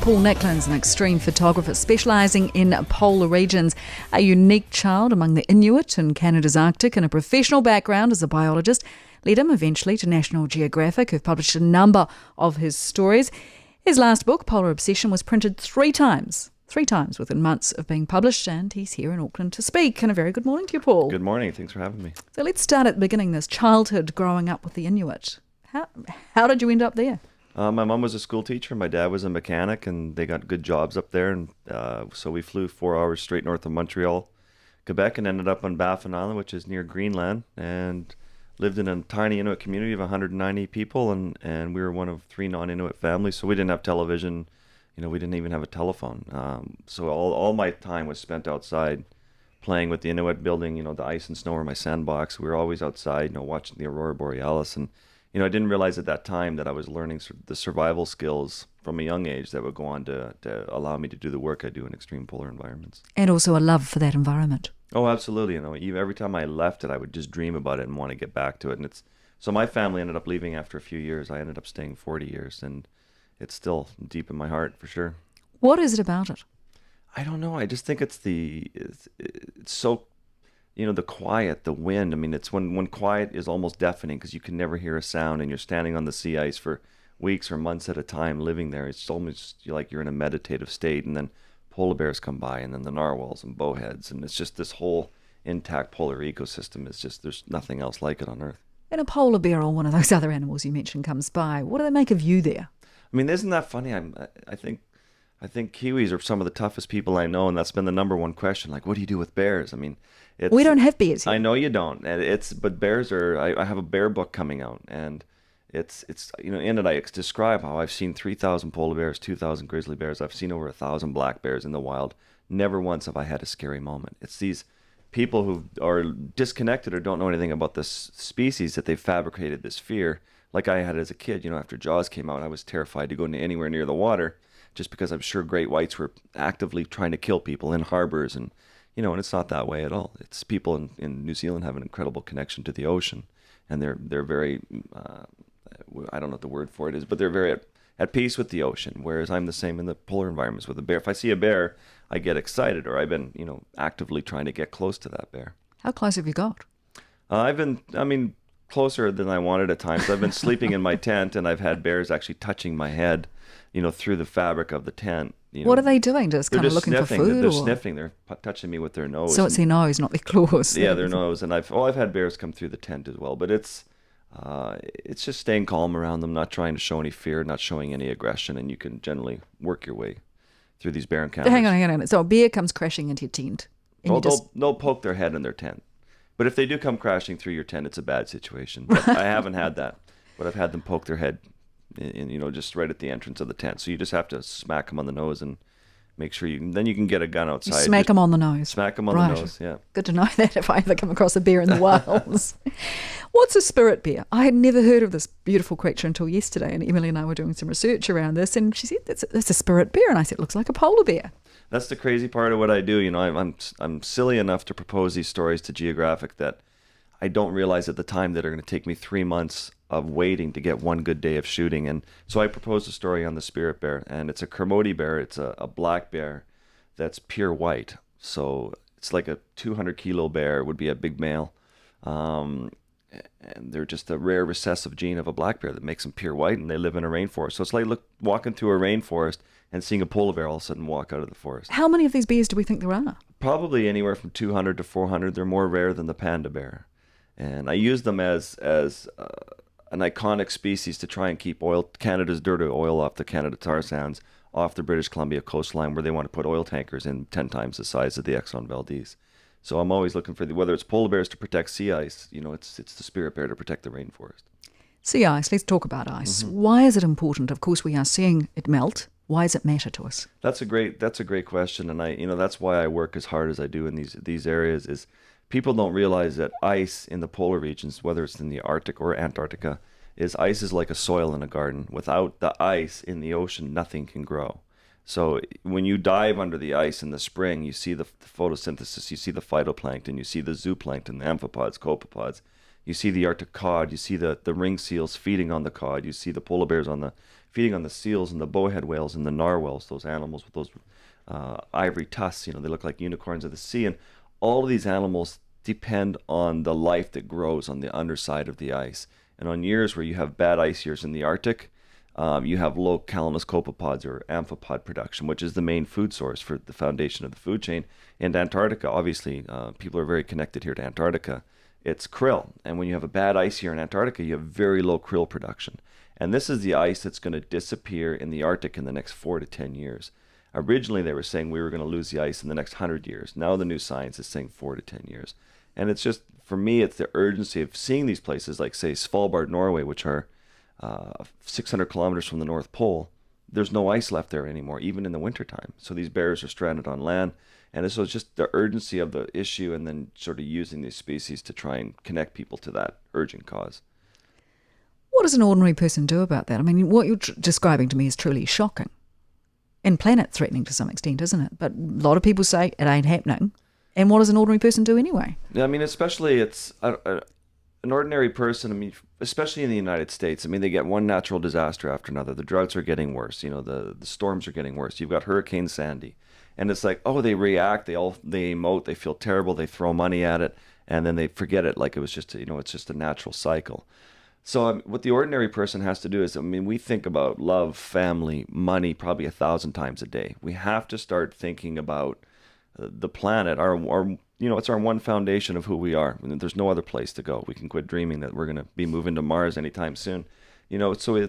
Paul Nicklen's an extreme photographer specialising in polar regions, a unique child among the Inuit in Canada's Arctic, and a professional background as a biologist led him eventually to National Geographic, who've published a number of his stories. His last book, Polar Obsession, was printed three times within months of being published, and he's here in Auckland to speak. And a very good morning to you, Paul. Good morning. Thanks for having me. So let's start at the beginning, this childhood growing up with the Inuit. How did you end up there? My mom was a school teacher. My dad was a mechanic, and they got good jobs up there. And so we flew 4 hours straight north of Montreal, Quebec, and ended up on Baffin Island, which is near Greenland, and lived in a tiny Inuit community of 190 people. And we were one of 3 non-Inuit families, so we didn't have television. We didn't even have a telephone. So all my time was spent outside playing with the Inuit, building, the ice and snow or my sandbox. We were always outside, watching the Aurora Borealis. And I didn't realize at that time that I was learning the survival skills from a young age that would go on to allow me to do the work I do in extreme polar environments. And also a love for that environment. Oh, absolutely. Every time I left it, I would just dream about it and want to get back to it. And so my family ended up leaving after a few years. I ended up staying 40 years, and it's still deep in my heart for sure. What is it about it? I don't know. I just think it's so, the quiet, the wind. It's when quiet is almost deafening because you can never hear a sound, and you're standing on the sea ice for weeks or months at a time living there. It's almost like you're in a meditative state, and then polar bears come by, and then the narwhals and bowheads, and it's just this whole intact polar ecosystem. There's nothing else like it on Earth. And a polar bear or one of those other animals you mentioned comes by. What do they make of you there? Isn't that funny? I think Kiwis are some of the toughest people I know, and that's been the number one question. Like, what do you do with bears? We don't have bears here. I know you don't. But bears are. I have a bear book coming out, and it's in it I describe how I've seen 3,000 polar bears, 2,000 grizzly bears. I've seen over 1,000 black bears in the wild. Never once have I had a scary moment. It's these people who are disconnected or don't know anything about this species that they've fabricated this fear. Like I had as a kid, after Jaws came out, I was terrified to go anywhere near the water, just because I'm sure great whites were actively trying to kill people in harbors, and and it's not that way at all. It's people in New Zealand have an incredible connection to the ocean, and they're very, I don't know what the word for it is, but they're very at peace with the ocean, whereas I'm the same in the polar environments with a bear. If I see a bear, I get excited, or I've been, actively trying to get close to that bear. How close have you got? I've been, closer than I wanted at times. I've been sleeping in my tent, and I've had bears actually touching my head, through the fabric of the tent. What are they doing? Just kind of looking sniffing. for food? They're sniffing. They're touching me with their nose. So it's their nose, not their claws. Yeah, their nose. And I've had bears come through the tent as well. But it's just staying calm around them, not trying to show any fear, not showing any aggression, and you can generally work your way through these bear encounters. Hang on. So a bear comes crashing into your tent. And they'll poke their head in their tent. But if they do come crashing through your tent, it's a bad situation. But I haven't had that. But I've had them poke their head in just right at the entrance of the tent. So you just have to smack them on the nose and make sure then you can get a gun outside. You smack them on the nose. Smack them on the nose, yeah. Good to know that if I ever come across a bear in the wilds. What's a spirit bear? I had never heard of this beautiful creature until yesterday, and Emily and I were doing some research around this, and she said, that's a spirit bear. And I said, it looks like a polar bear. That's the crazy part of what I do. I'm silly enough to propose these stories to Geographic that I don't realize at the time that are going to take me 3 months of waiting to get one good day of shooting. And so I proposed a story on the spirit bear, and it's a Kermode bear. It's a black bear that's pure white. So it's like a 200-kilo bear, would be a big male. And they're just a rare recessive gene of a black bear that makes them pure white, and they live in a rainforest. So it's like walking through a rainforest and seeing a polar bear all of a sudden walk out of the forest. How many of these bears do we think there are? Probably anywhere from 200 to 400. They're more rare than the panda bear. And I use them as an iconic species to try and keep Canada's dirty oil off the Canada tar sands, off the British Columbia coastline, where they want to put oil tankers in 10 times the size of the Exxon Valdez. So I'm always looking for whether it's polar bears to protect sea ice, it's the spirit bear to protect the rainforest. Sea ice, let's talk about ice. Mm-hmm. Why is it important? Of course, we are seeing it melt. Why does it matter to us? That's a great question, and that's why I work as hard as I do in these areas. Is people don't realize that ice in the polar regions, whether it's in the Arctic or Antarctica, ice is like a soil in a garden. Without the ice in the ocean, nothing can grow. So when you dive under the ice in the spring, you see the photosynthesis, you see the phytoplankton, you see the zooplankton, the amphipods, copepods. You see the Arctic cod, you see the ring seals feeding on the cod, you see the polar bears feeding on the seals and the bowhead whales and the narwhals, those animals with those ivory tusks. They look like unicorns of the sea. And all of these animals depend on the life that grows on the underside of the ice. And on years where you have bad ice years in the Arctic, you have low calamus copepods or amphipod production, which is the main food source for the foundation of the food chain. And Antarctica, obviously, people are very connected here to Antarctica. It's krill. And when you have a bad ice year in Antarctica, you have very low krill production. And this is the ice that's going to disappear in the Arctic in the next 4 to 10 years. Originally, they were saying we were going to lose the ice in the next 100 years. Now the new science is saying 4 to 10 years. And it's just, for me, it's the urgency of seeing these places like, say, Svalbard, Norway, which are 600 kilometers from the North Pole. There's no ice left there anymore, even in the wintertime. So these bears are stranded on land. And so it's just the urgency of the issue, and then sort of using these species to try and connect people to that urgent cause. What does an ordinary person do about that? I mean, what you're describing to me is truly shocking and planet-threatening to some extent, isn't it? But a lot of people say it ain't happening. And what does an ordinary person do anyway? Yeah, I mean, especially it's an ordinary person, I mean, especially in the United States, I mean, they get one natural disaster after another. The droughts are getting worse. The storms are getting worse. You've got Hurricane Sandy. And it's like, oh, they react, they emote, they feel terrible, they throw money at it, and then they forget it like it was just, it's just a natural cycle. So what the ordinary person has to do is, I mean, we think about love, family, money probably 1,000 times a day. We have to start thinking about the planet, our it's our one foundation of who we are. I mean, there's no other place to go. We can quit dreaming that we're going to be moving to Mars anytime soon. So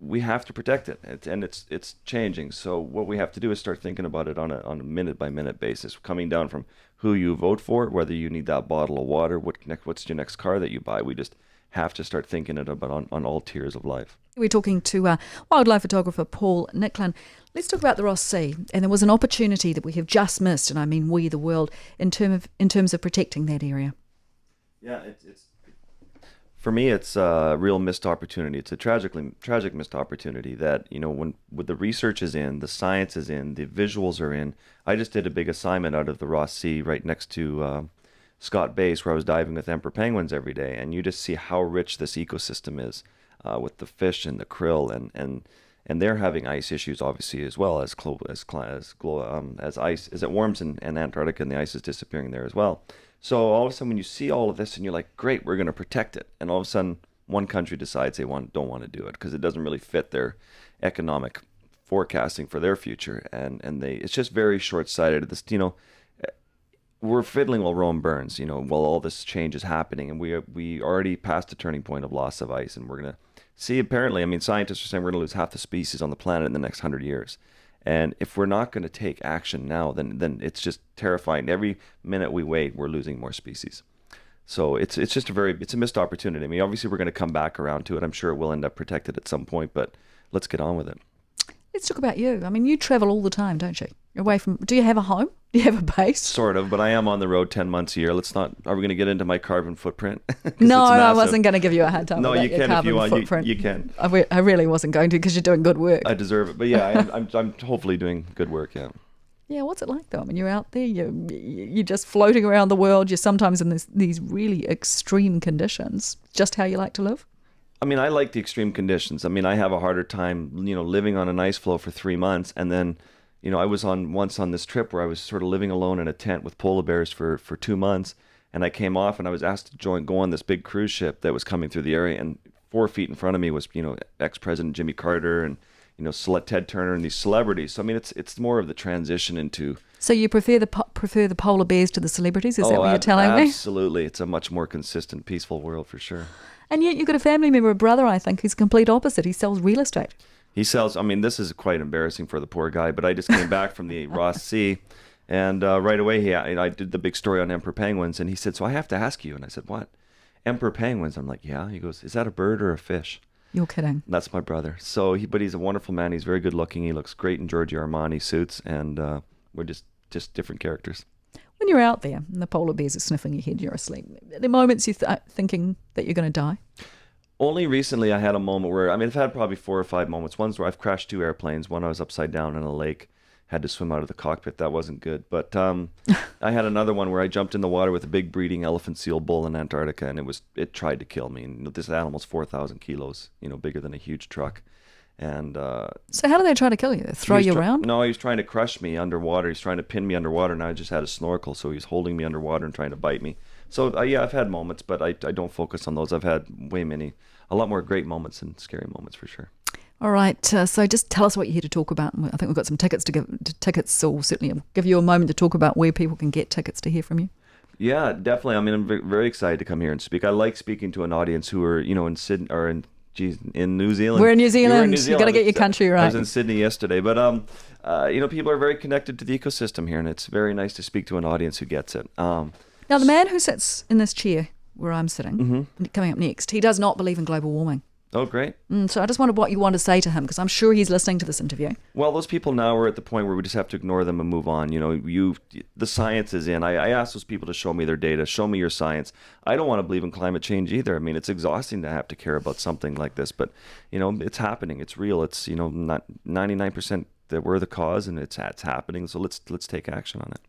we have to protect it, and it's changing. So what we have to do is start thinking about it on a minute by minute basis, coming down from who you vote for, whether you need that bottle of water, what's your next car that you buy. We just have to start thinking it about on all tiers of life. We're talking to wildlife photographer Paul Nicklen. Let's talk about the Ross Sea. And there was an opportunity that we have just missed, and I mean we, the world, in terms of protecting that area. Yeah, it's for me, it's a real missed opportunity. It's a tragic missed opportunity that, when the research is in, the science is in, the visuals are in. I just did a big assignment out of the Ross Sea right next to Scott Base, where I was diving with emperor penguins every day, and you just see how rich this ecosystem is with the fish and the krill, and they're having ice issues obviously as well as ice as it warms in Antarctica, and the ice is disappearing there as well. So all of a sudden, when you see all of this, and you're like, great, we're going to protect it, and all of a sudden, one country decides they don't want to do it because it doesn't really fit their economic forecasting for their future, and it's just very short-sighted. This, we're fiddling while Rome burns, while all this change is happening, and we already passed a turning point of loss of ice, and we're going to see, apparently, I mean, scientists are saying we're going to lose half the species on the planet in the next 100 years. And if we're not going to take action now, then it's just terrifying. Every minute we wait, we're losing more species. So it's just it's a missed opportunity. I mean, obviously we're going to come back around to it. I'm sure it will end up protected at some point, but let's get on with it. Let's talk about you. I mean, you travel all the time, don't you? Do you have a home? Do you have a base? Sort of, but I am on the road 10 months a year. Are we going to get into my carbon footprint? No, I wasn't going to give you a hard time. No, about you your can if you want. Footprint. You can. I really wasn't going to, because you're doing good work. I deserve it, but yeah, I'm hopefully doing good work. Yeah. Yeah, what's it like though? I mean, you're out there, you're just floating around the world. You're sometimes in these really extreme conditions. Just how you like to live? I mean, I like the extreme conditions. I mean, I have a harder time, living on an ice floe for 3 months, and then, I was once on this trip where I was sort of living alone in a tent with polar bears for 2 months, and I came off and I was asked to go on this big cruise ship that was coming through the area, and 4 feet in front of me was, ex-President Jimmy Carter and, Ted Turner and these celebrities. So I mean, it's more of the transition into. So you prefer the polar bears to the celebrities? Is that what you're telling me? Absolutely, it's a much more consistent, peaceful world for sure. And yet you've got a family member, a brother, I think, who's complete opposite. He sells real estate. I mean, this is quite embarrassing for the poor guy, but I just came back from the Ross Sea, and right away I did the big story on emperor penguins, and he said, so I have to ask you. And I said, what? Emperor penguins? I'm like, yeah. He goes, is that a bird or a fish? You're kidding. That's my brother. So, but he's a wonderful man. He's very good looking. He looks great in Giorgio Armani suits, and we're just different characters. When you're out there and the polar bears are sniffing your head, you're asleep. Are there moments you're thinking that you're going to die? Only recently I had a moment where, I've had probably 4 or 5 moments. One's where I've crashed 2 airplanes. One I was upside down in a lake, had to swim out of the cockpit. That wasn't good. But I had another one where I jumped in the water with a big breeding elephant seal bull in Antarctica, and it tried to kill me. And this animal's 4,000 kilos, bigger than a huge truck. And so how do they try to kill you? They throw you around? No, he was trying to crush me underwater. He's trying to pin me underwater, and I just had a snorkel, so he's holding me underwater and trying to bite me. So yeah, I've had moments, but I don't focus on those. I've had a lot more great moments than scary moments for sure. All right, so just tell us what you're here to talk about. I think we've got some tickets so certainly I'll give you a moment to talk about where people can get tickets to hear from you. Yeah, definitely. I mean, I'm very excited to come here and speak. I like speaking to an audience who are, in Sydney or in New Zealand. We're in New Zealand. You got to get your country right. I was in Sydney yesterday, but people are very connected to the ecosystem here, and it's very nice to speak to an audience who gets it. Now, the man who sits in this chair where I'm sitting, coming up next, he does not believe in global warming. Oh, great. So I just wondered what you want to say to him, because I'm sure he's listening to this interview. Well, those people now are at the point where we just have to ignore them and move on. The science is in. I ask those people to show me their data, show me your science. I don't want to believe in climate change either. I mean, it's exhausting to have to care about something like this, but, it's happening. It's real. It's, not 99% that we're the cause, and it's happening. So let's take action on it.